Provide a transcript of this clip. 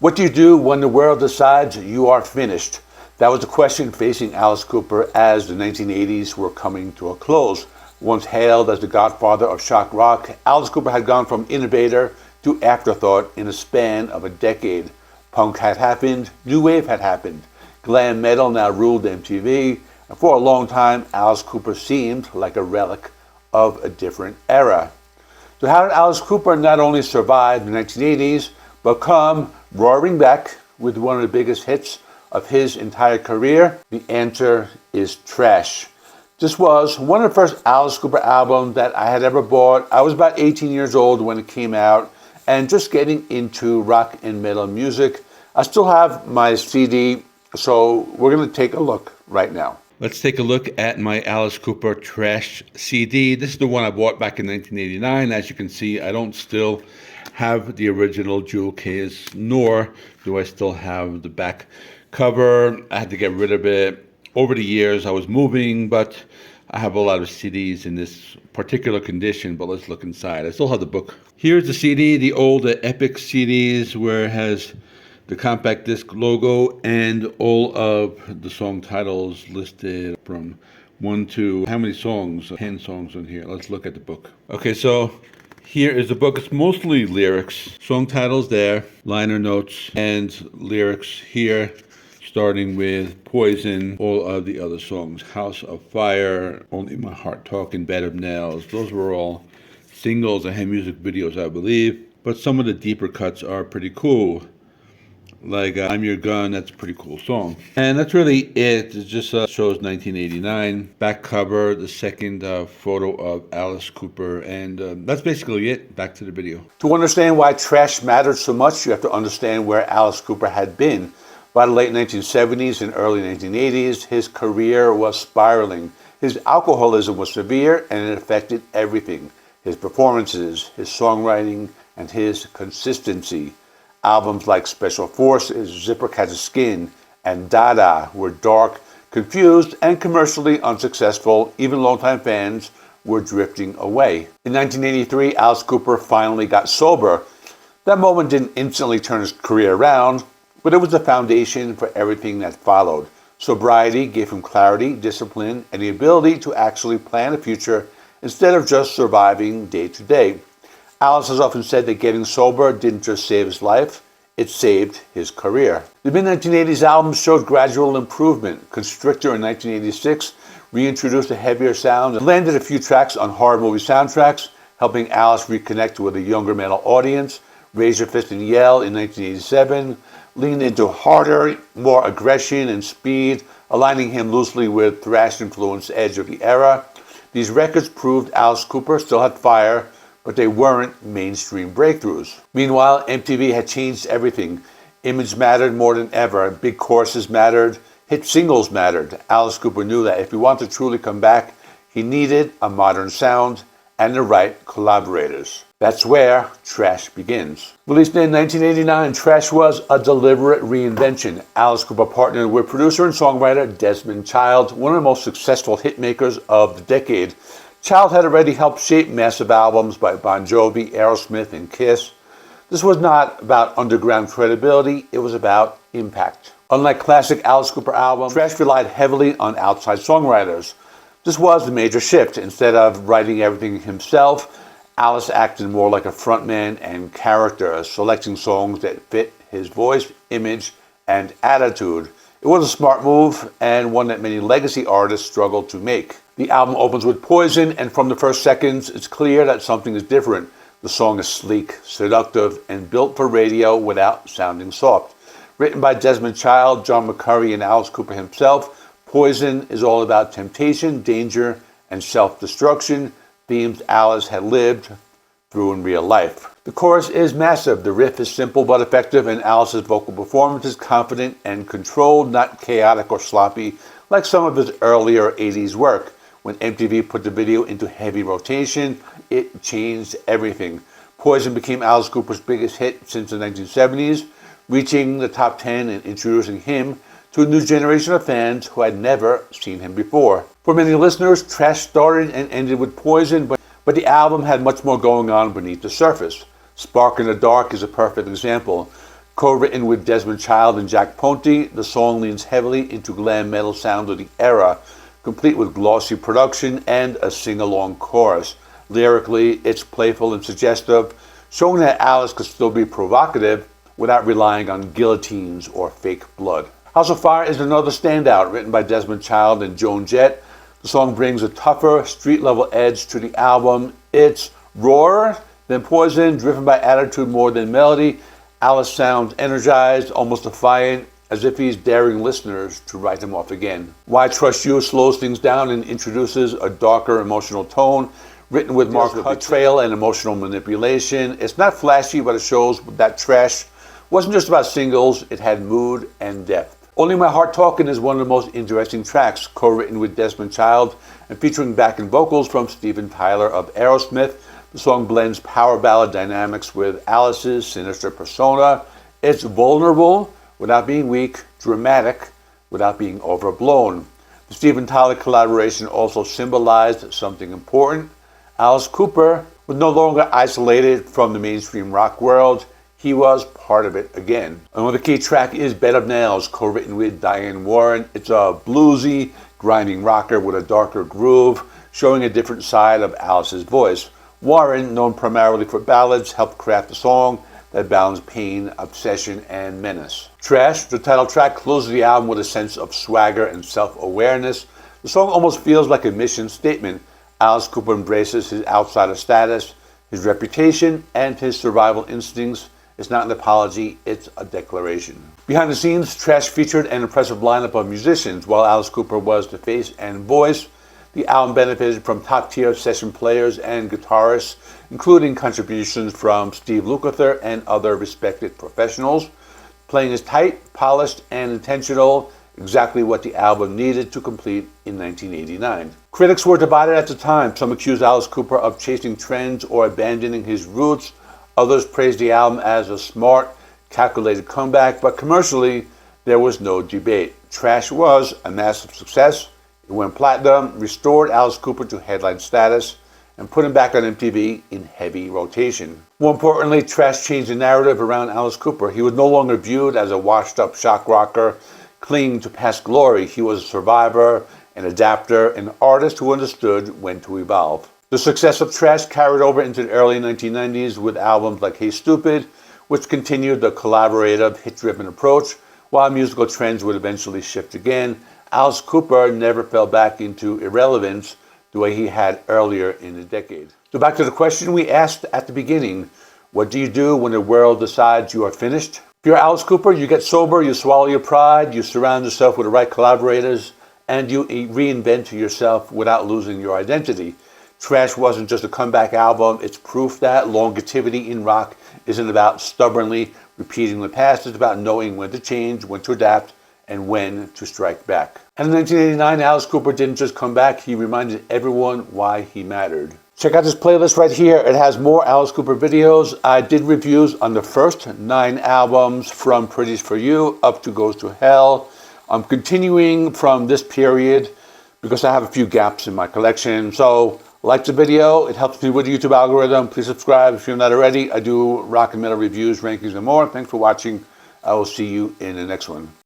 What do you do when the world decides you are finished? That was the question facing Alice Cooper as the 1980s were coming to a close. Once hailed as the godfather of shock rock, Alice Cooper had gone from innovator to afterthought in a span of a decade. Punk had happened, new wave had happened, glam metal now ruled MTV, and for a long time Alice Cooper seemed like a relic of a different era. So how did Alice Cooper not only survive the 1980s, but come roaring back with one of the biggest hits of his entire career? The answer is Trash. This was one of the first Alice Cooper albums that I had ever bought. I was about 18 years old when it came out and just getting into rock and metal music. I still have my CD, so we're going to take a look right now. Let's take a look at my Alice Cooper Trash CD. This is the one I bought back in 1989. As you can see, I don't still have the original jewel case, nor do I still have the back cover. I had to get rid of it. Over the years, I was moving, but I have a lot of CDs in this particular condition, but let's look inside. I still have the book. Here's the CD, the old Epic CDs, where it has the compact disc logo and all of the song titles listed from 1 to how many songs? 10 songs on here. Let's look at the book. Okay, so here is the book. It's mostly lyrics, song titles there, liner notes, and lyrics here, starting with Poison, all of the other songs, House of Fire, Only My Heart Talking, Bed of Nails. Those were all singles and had music videos, I believe. But some of the deeper cuts are pretty cool. Like I'm Your Gun, that's a pretty cool song. And that's really it. It just shows 1989. Back cover, the second photo of Alice Cooper. And that's basically it. Back to the video. To understand why Trash mattered so much, you have to understand where Alice Cooper had been. By the late 1970s and early 1980s, his career was spiraling. His alcoholism was severe and it affected everything. His performances, his songwriting, and his consistency. Albums like Special Forces, Zipper Catches Skin, and Dada were dark, confused, and commercially unsuccessful. Even longtime fans were drifting away. In 1983, Alice Cooper finally got sober. That moment didn't instantly turn his career around, but it was the foundation for everything that followed. Sobriety gave him clarity, discipline, and the ability to actually plan a future instead of just surviving day to day. Alice has often said that getting sober didn't just save his life, it saved his career. The mid-1980s albums showed gradual improvement. Constrictor in 1986 reintroduced a heavier sound and landed a few tracks on horror movie soundtracks, helping Alice reconnect with a younger metal audience. Raise Your Fist and Yell in 1987 leaned into harder, more aggression and speed, aligning him loosely with thrash-influenced edge of the era. These records proved Alice Cooper still had fire, but they weren't mainstream breakthroughs. Meanwhile, MTV had changed everything. Image mattered more than ever. Big choruses mattered. Hit singles mattered. Alice Cooper knew that if he wanted to truly come back, he needed a modern sound and the right collaborators. That's where Trash begins. Released in 1989, Trash was a deliberate reinvention. Alice Cooper partnered with producer and songwriter Desmond Child, one of the most successful hitmakers of the decade. Child had already helped shape massive albums by Bon Jovi, Aerosmith, and Kiss. This was not about underground credibility, it was about impact. Unlike classic Alice Cooper albums, Trash relied heavily on outside songwriters. This was the major shift. Instead of writing everything himself, Alice acted more like a frontman and character, selecting songs that fit his voice, image, and attitude. It was a smart move, and one that many legacy artists struggled to make. The album opens with Poison, and from the first seconds, it's clear that something is different. The song is sleek, seductive, and built for radio without sounding soft. Written by Desmond Child, John McCurry, and Alice Cooper himself, Poison is all about temptation, danger, and self-destruction, themes Alice had lived through in real life. The chorus is massive, the riff is simple but effective, and Alice's vocal performance is confident and controlled, not chaotic or sloppy like some of his earlier 80s work. When MTV put the video into heavy rotation, it changed everything. Poison became Alice Cooper's biggest hit since the 1970s, reaching the top 10 and introducing him to a new generation of fans who had never seen him before. For many listeners, Trash started and ended with Poison, but the album had much more going on beneath the surface. Spark in the Dark is a perfect example. Co-written with Desmond Child and Jack Ponte, the song leans heavily into glam metal sound of the era, complete with glossy production and a sing-along chorus. Lyrically, it's playful and suggestive, showing that Alice could still be provocative without relying on guillotines or fake blood. House of Fire is another standout, written by Desmond Child and Joan Jett. The song brings a tougher, street-level edge to the album. It's rawer than Poison, driven by attitude more than melody. Alice sounds energized, almost defiant, as if he's daring listeners to write him off again. Why Trust You slows things down and introduces a darker emotional tone, written with marks of betrayal and emotional manipulation. It's not flashy, but it shows that Trash wasn't just about singles, it had mood and depth. Only My Heart Talkin' is one of the most interesting tracks, co-written with Desmond Child and featuring backing vocals from Steven Tyler of Aerosmith. The song blends power ballad dynamics with Alice's sinister persona. It's vulnerable without being weak, dramatic without being overblown. The Steven Tyler collaboration also symbolized something important. Alice Cooper was no longer isolated from the mainstream rock world. He was part of it again. Another key track is Bed of Nails, co-written with Diane Warren. It's a bluesy, grinding rocker with a darker groove, showing a different side of Alice's voice. Warren, known primarily for ballads, helped craft a song that balanced pain, obsession, and menace. Trash, the title track, closes the album with a sense of swagger and self-awareness. The song almost feels like a mission statement. Alice Cooper embraces his outsider status, his reputation, and his survival instincts. It's not an apology, it's a declaration. Behind the scenes, Trash featured an impressive lineup of musicians. While Alice Cooper was the face and voice, the album benefited from top-tier session players and guitarists, including contributions from Steve Lukather and other respected professionals. Playing is tight, polished, and intentional, exactly what the album needed to complete in 1989. Critics were divided at the time. Some accused Alice Cooper of chasing trends or abandoning his roots. Others praised the album as a smart, calculated comeback, but commercially, there was no debate. Trash was a massive success. It went platinum, restored Alice Cooper to headline status, and put him back on MTV in heavy rotation. More importantly, Trash changed the narrative around Alice Cooper. He was no longer viewed as a washed-up shock rocker clinging to past glory. He was a survivor, an adapter, an artist who understood when to evolve. The success of Trash carried over into the early 1990s with albums like Hey Stupid, which continued the collaborative, hit-driven approach, while musical trends would eventually shift again. Alice Cooper never fell back into irrelevance the way he had earlier in the decade. So back to the question we asked at the beginning, what do you do when the world decides you are finished? If you're Alice Cooper, you get sober, you swallow your pride, you surround yourself with the right collaborators, and you reinvent yourself without losing your identity. Trash wasn't just a comeback album, it's proof that longevity in rock isn't about stubbornly repeating the past, it's about knowing when to change, when to adapt, and when to strike back. And in 1989, Alice Cooper didn't just come back, he reminded everyone why he mattered. Check out this playlist right here. It has more Alice Cooper videos. I did reviews on the first 9 albums, from Pretty's For You up to Goes to Hell. I'm continuing from this period because I have a few gaps in my collection. So like the video, it helps me with the YouTube algorithm. Please subscribe if you're not already. I do rock and metal reviews, rankings, and more. Thanks for watching. I will see you in the next one.